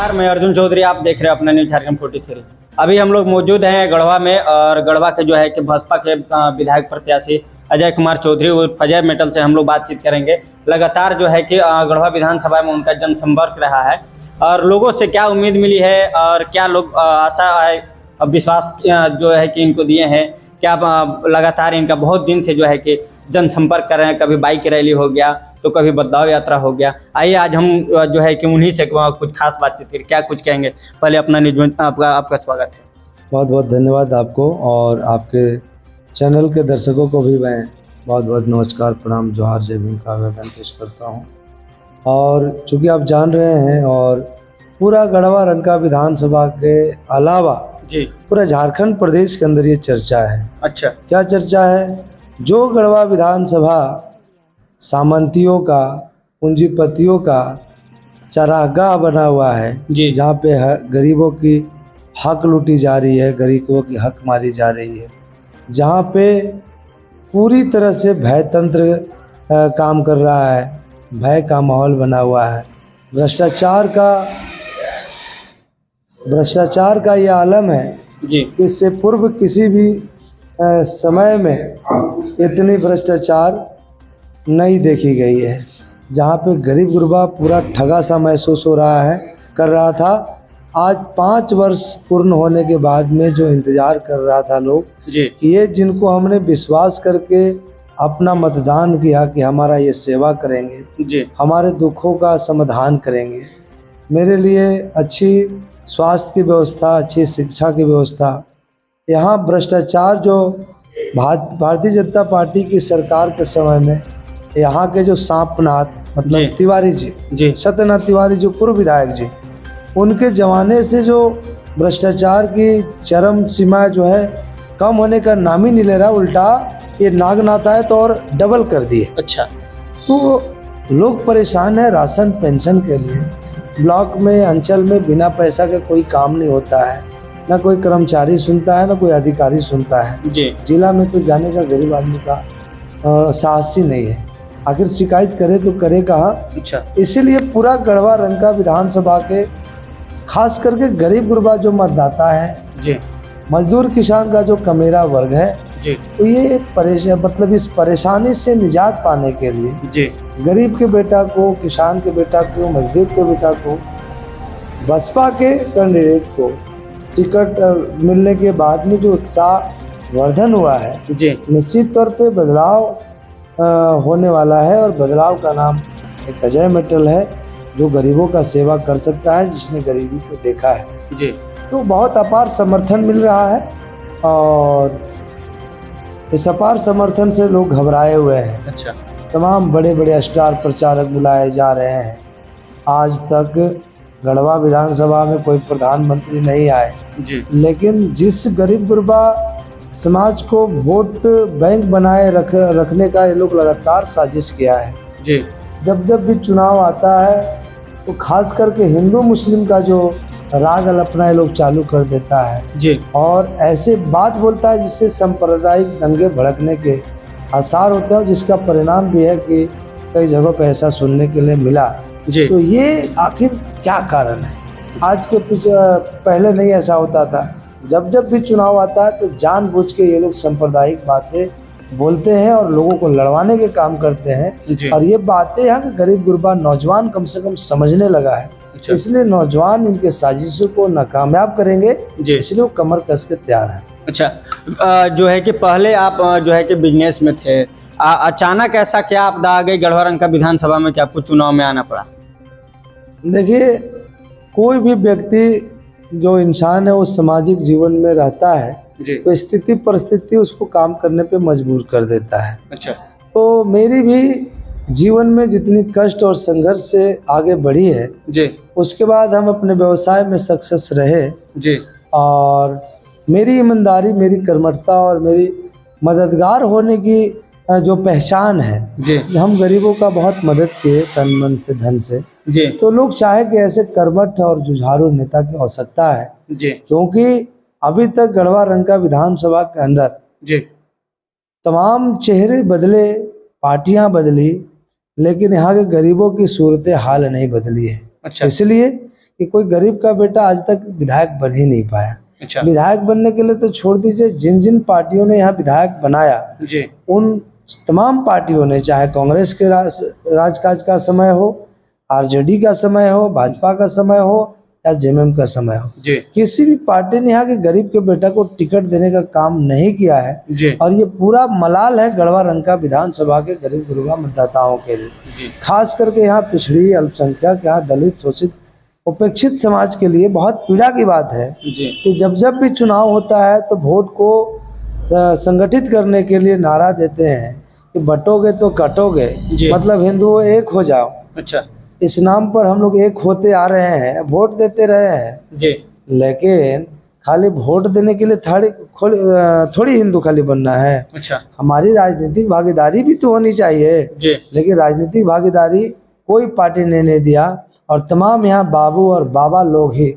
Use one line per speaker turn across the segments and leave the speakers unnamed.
नमस्कार, मैं अर्जुन चौधरी। आप देख रहे हैं अपना न्यूज झारखंड 43। अभी हम लोग मौजूद हैं गढ़वा में और गढ़वा के जो है कि भाजपा के विधायक प्रत्याशी अजय कुमार चौधरी और अजय मेटल से हम लोग बातचीत करेंगे। लगातार जो है कि गढ़वा विधानसभा में उनका जनसंपर्क रहा है और लोगों से क्या उम्मीद मिली है और क्या लोग आशा है विश्वास जो है कि इनको दिए हैं, क्या लगातार इनका बहुत दिन से जो है कि जनसंपर्क कर रहे हैं। कभी बाइक रैली हो गया तो कभी बदलाव यात्रा हो गया। आइए आज हम जो है कि उन्हीं से कुछ खास बातचीत करें। क्या कुछ कहेंगे? पहले अपना न्यूज में आपका स्वागत है।
बहुत बहुत धन्यवाद आपको और आपके चैनल के दर्शकों को भी मैं बहुत बहुत नमस्कार, प्रणाम, जोहार, जय भीम का आवेदन पेश करता हूं। और चूँकि आप जान रहे हैं और पूरा गढ़वा रंका विधानसभा के अलावा
जी
पूरा झारखंड प्रदेश के अंदर ये चर्चा है।
अच्छा,
क्या चर्चा है? जो गढ़वा विधानसभा सामंतियों का, पूंजीपतियों का चरागाह बना हुआ है, जहाँ पे गरीबों की हक लूटी जा रही है, गरीबों की हक मारी जा रही है, जहाँ पे पूरी तरह से भय तंत्र काम कर रहा है, भय का माहौल बना हुआ है, भ्रष्टाचार का ये आलम है
जी।
इससे पूर्व किसी भी समय में इतनी भ्रष्टाचार नहीं देखी गई है। जहाँ पे गरीब गुरबा पूरा ठगा सा महसूस हो रहा है, कर रहा था। आज 5 वर्ष पूर्ण होने के बाद में जो इंतजार कर रहा था लोग
जी
कि ये जिनको हमने विश्वास करके अपना मतदान किया कि हमारा ये सेवा करेंगे
जी,
हमारे दुखों का समाधान करेंगे, मेरे लिए अच्छी स्वास्थ्य की व्यवस्था, अच्छी शिक्षा की व्यवस्था, यहाँ भ्रष्टाचार जो भारतीय जनता पार्टी की सरकार के समय में यहाँ के जो सांपनाथ मतलब तिवारी जी, सत्यनाथ तिवारी जो पूर्व विधायक जी, उनके जमाने से जो भ्रष्टाचार की चरम सीमा जो है कम होने का नाम ही नहीं ले रहा, उल्टा ये नागनाथ आए तो और डबल कर दिए।
अच्छा,
तो लोग परेशान है राशन पेंशन के लिए। ब्लॉक में, अंचल में बिना पैसा के कोई काम नहीं होता है, ना कोई कर्मचारी सुनता है, ना कोई अधिकारी सुनता है। जिला में तो जाने का गरीब आदमी का साहस ही नहीं है। आखिर शिकायत करे तो करे कहाँ?
अच्छा,
इसीलिए पूरा गढ़वा रंका विधानसभा के खास करके गरीब गुरबा जो मतदाता है
जी,
मजदूर किसान का जो कमेरा वर्ग है
जी,
तो ये मतलब इस परेशानी से निजात पाने के लिए
जी,
गरीब के बेटा को, किसान के बेटा को, मजदूर के बेटा को, बसपा के कैंडिडेट को टिकट मिलने के बाद में जो उत्साह वर्धन हुआ है,
जी,
निश्चित तौर पे बदलाव होने वाला है। और बदलाव का नाम एक अजय मेटल है जो गरीबों का सेवा कर सकता है, जिसने गरीबी को देखा है।
जी,
तो बहुत अपार समर्थन मिल रहा है और इस अपार समर्थन से लोग घबराए हुए हैं।
अच्छा,
तमाम बड़े बड़े स्टार प्रचारक बुलाए जा रहे हैं। आज तक गढ़वा विधानसभा में कोई प्रधानमंत्री नहीं आए, लेकिन जिस गरीब गुरबा समाज को वोट बैंक बनाए रखने का ये लोग लगातार साजिश किया है।
जी,
जब भी चुनाव आता है तो खास करके हिंदू मुस्लिम का जो राग अलपना ये लोग चालू कर देता है
जी,
और ऐसे बात बोलता है जिससे सांप्रदायिक दंगे भड़कने के आसार होते हैं, जिसका परिणाम भी है कि कई जगहों पर ऐसा सुनने के लिए मिला। तो ये आखिर क्या कारण है? आज के पहले नहीं ऐसा होता था। जब भी चुनाव आता है तो जानबूझ के ये लोग सांप्रदायिक बातें बोलते हैं और लोगों को लड़वाने के काम करते हैं। और ये बातें यहाँ के गरीब गुरबा नौजवान कम से कम समझने लगा है। अच्छा। इसलिए नौजवान इनके साजिशों को नाकामयाब करेंगे, इसलिए वो कमर कस के तैयार है।
अच्छा, जो है कि पहले आप जो है कि बिजनेस में थे, अचानक ऐसा क्या आपदा आ गई गढ़वा रंका विधानसभा में कि आपको चुनाव में आना पड़ा?
देखिए, कोई भी व्यक्ति जो इंसान है वो सामाजिक जीवन में रहता है तो स्थिति परिस्थिति उसको काम करने पे मजबूर कर देता है।
अच्छा,
तो मेरी भी जीवन में जितनी कष्ट और संघर्ष से आगे बढ़ी है
जी, उसके
बाद हम अपने व्यवसाय में सक्सेस रहे
जी, और
मेरी ईमानदारी, मेरी कर्मठता और मेरी मददगार होने की जो पहचान है जी, हम गरीबों का बहुत मदद किए तन मन से धन से जी। तो लोग चाहे कि ऐसे कर्मठ और जुझारू नेता की आवश्यकता है जी, क्योंकि अभी तक गढ़वा रंका विधानसभा के अंदर जी तमाम चेहरे बदले, पार्टियां बदली, लेकिन यहाँ के गरीबों की सूरत हाल नहीं बदली है। अच्छा। इसलिए कि कोई गरीब का बेटा आज तक विधायक बन ही नहीं पाया।
अच्छा
विधायक बनने के लिए तो छोड़ दीजिए, जिन जिन पार्टियों ने यहाँ विधायक बनाया
जी
उन तमाम पार्टियों ने, चाहे कांग्रेस के राजकाज का समय हो, आरजेडी का समय हो, भाजपा का समय हो या जेएमएम का समय हो,
जी
किसी भी पार्टी ने यहाँ के गरीब के बेटा को टिकट देने का काम नहीं किया है।
जी
और ये पूरा मलाल है गढ़वा रंका विधानसभा के गरीब गुरबा मतदाताओं के लिए,
जी
खास करके यहाँ पिछड़ी, अल्पसंख्यक, यहाँ दलित, शोषित, उपेक्षित समाज के लिए बहुत पीड़ा की बात है
जी
कि जब जब भी चुनाव होता है तो वोट को संगठित करने के लिए नारा देते हैं कि बटोगे तो कटोगे,
जी।
मतलब हिंदुओं एक हो जाओ।
अच्छा
इस नाम पर हम लोग एक होते आ रहे हैं, वोट देते रहे हैं,
जी
लेकिन खाली वोट देने के लिए थोड़ी हिंदू खाली बनना है।
अच्छा
हमारी राजनीतिक भागीदारी भी तो होनी चाहिए,
जी
लेकिन राजनीतिक भागीदारी कोई पार्टी ने नहीं दिया और तमाम यहाँ बाबू और बाबा लोग ही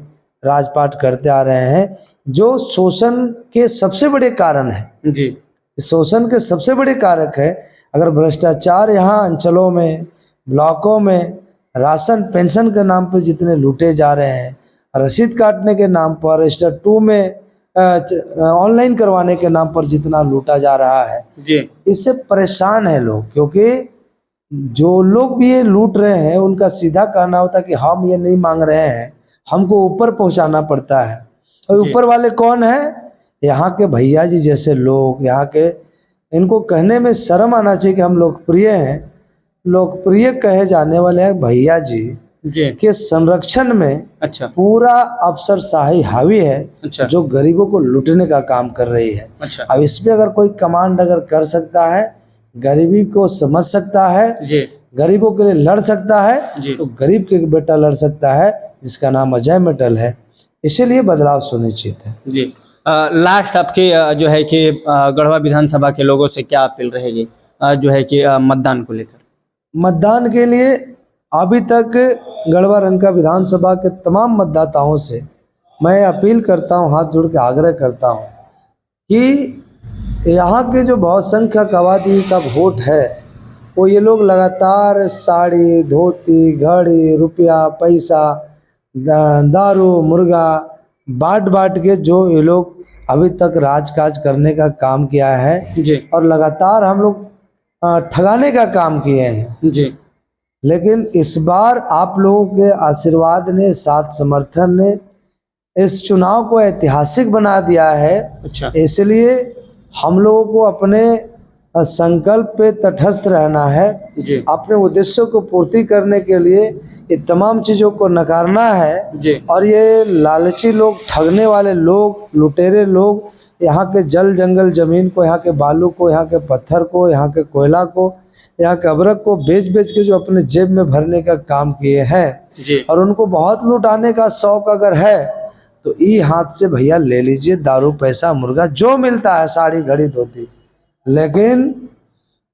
राजपाट करते आ रहे हैं, जो शोषण के सबसे बड़े कारण है।
जी
शोषण के सबसे बड़े कारक है अगर भ्रष्टाचार यहाँ अंचलों में, ब्लॉकों में राशन पेंशन के नाम पर जितने लूटे जा रहे हैं, रसीद काटने के नाम पर, रजिस्टर 2 में ऑनलाइन करवाने के नाम पर जितना लूटा जा रहा है,
जी
इससे परेशान है लोग। क्योंकि जो लोग भी ये लूट रहे हैं उनका सीधा कहना होता है कि हम ये नहीं मांग रहे हैं, हमको ऊपर पहुंचाना पड़ता है। और
जी।
ऊपर वाले कौन है? यहाँ के भैया जी जैसे लोग, यहाँ के, इनको कहने में शर्म आना चाहिए कि हम लोकप्रिय हैं। लोकप्रिय कहे जाने वाले हैं भैया जी
जी
के संरक्षण में
अच्छा
पूरा अफसरशाही हावी है,
अच्छा
जो गरीबों को लूटने का काम कर रही है।
अच्छा
अब इस पे अगर कोई कमांड अगर कर सकता है, गरीबी को समझ सकता है,
जी
गरीबों के लिए लड़ सकता है,
जी
तो गरीब के बेटा लड़ सकता है, जिसका नाम अजय मित्तल है। इसीलिए बदलाव सुनिश्चित है।
जी लास्ट आपकी जो है कि गढ़वा विधानसभा के लोगों से क्या अपील रहेगी जो है कि मतदान को लेकर?
मतदान के लिए अभी तक गढ़वा रंका विधानसभा के तमाम मतदाताओं से मैं अपील करता हूं, हाथ जोड़ के आग्रह करता हूं कि यहाँ के जो बहुसंख्यक आबादी का वोट है वो ये लोग लगातार साड़ी, धोती, घड़ी, रुपया, पैसा, दारू, मुर्गा बांट बांट के जो ये लोग अभी तक राजकाज करने का काम किया है
जी
और लगातार हम लोग ठगाने का काम किए हैं।
जी
लेकिन इस बार आप लोगों के आशीर्वाद ने, साथ समर्थन ने इस चुनाव को ऐतिहासिक बना दिया है।
अच्छा
इसलिए हम लोगों को अपने संकल्प पे तटस्थ रहना है,
जी
अपने उद्देश्यों को पूर्ति करने के लिए ये तमाम चीज़ों को नकारना है।
जी
और ये लालची लोग, ठगने वाले लोग, लुटेरे लोग यहाँ के जल जंगल जमीन को, यहाँ के बालू को, यहाँ के पत्थर को, यहाँ के कोयला को, यहाँ के अबरक को बेच बेच के जो अपने जेब में भरने का काम किए हैं,
जी
और उनको बहुत लुटाने का शौक अगर है तो ई हाथ से भैया ले लीजिए, दारू, पैसा, मुर्गा जो मिलता है, साड़ी, घड़ी, धोती। लेकिन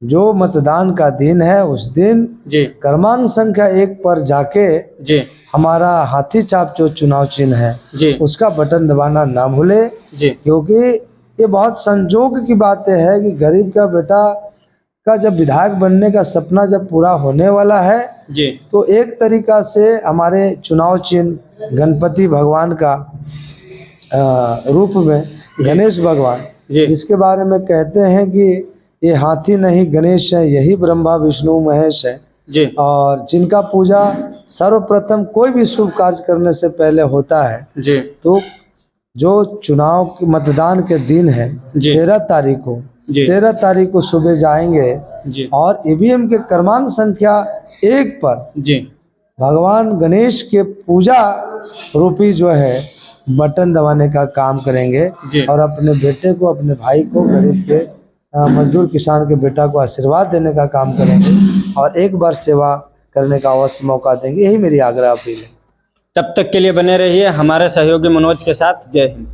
जो मतदान का दिन है उस दिन
जी
क्रमांक संख्या 1 पर जाके
जी
हमारा हाथी चाप जो चुनाव चिन्ह है
जी
उसका बटन दबाना ना भूले।
जी
क्योंकि ये बहुत संजोग की बातें है कि गरीब का बेटा का जब विधायक बनने का सपना जब पूरा होने वाला है,
जी
तो एक तरीका से हमारे चुनाव चिन्ह गणपति भगवान का रूप में गणेश भगवान,
जी
जिसके बारे में कहते हैं कि ये हाथी नहीं गणेश है, यही ब्रह्मा विष्णु महेश है,
जी
और जिनका पूजा सर्वप्रथम कोई भी शुभ कार्य करने से पहले होता है।
जी
तो जो चुनाव के मतदान के दिन है
जी
13 तारीख को,
जी
13 तारीख को सुबह जाएंगे
जी
और ईवीएम के क्रमांक संख्या 1 पर
जी
भगवान गणेश के पूजा रूपी जो है बटन दबाने का काम करेंगे
जी
और अपने बेटे को, अपने भाई को, गरीब के मजदूर किसान के बेटा को आशीर्वाद देने का काम करेंगे और एक बार सेवा करने का अवश्य मौका देंगे। यही मेरी आग्रह अपील है।
तब तक के लिए बने रहिए हमारे सहयोगी मनोज के साथ। जय हिंद।